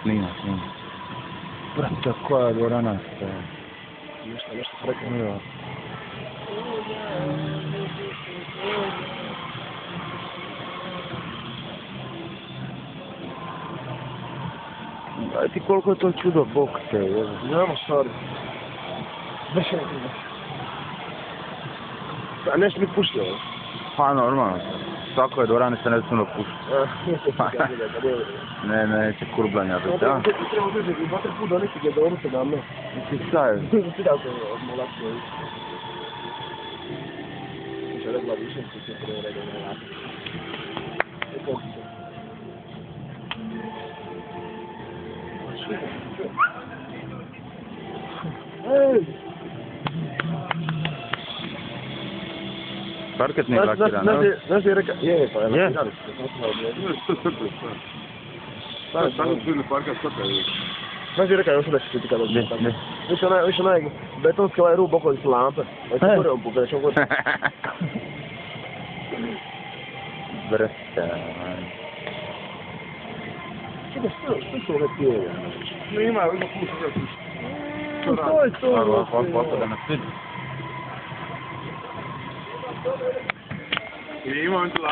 Snima. Brate, koja je dvorana? Nešto prekrenuo. Daj ti koliko je to čudo bokse, jel? Nemo, sorry. Više ne treba. A nešto mi puštio, jel? Pa normalno. Svako je dvorane se ne smjelo pušiti. Ne, neće kurblanja biti, a? Treba uzeti i 2-3 put donesti gdje dobro se da me. Ti staje. Ti da se odmolakio. Će rekla više što će prvo redu na lako. Ej! Parket nije lakiran, no? Znaš je rekao, je, pa je lakirali se. Što crkli, šta? Samo svirli parket crkli, je. Znaš je rekao još da će ti kada Ne. Više onaj betonski ovaj rub okoli su lampe. Ovo će gore upukati, što god. Brate, Što su ove tijeve? Ne ima, ima pušta da pušta. To je to. ovako da nas vidi. I ima on tu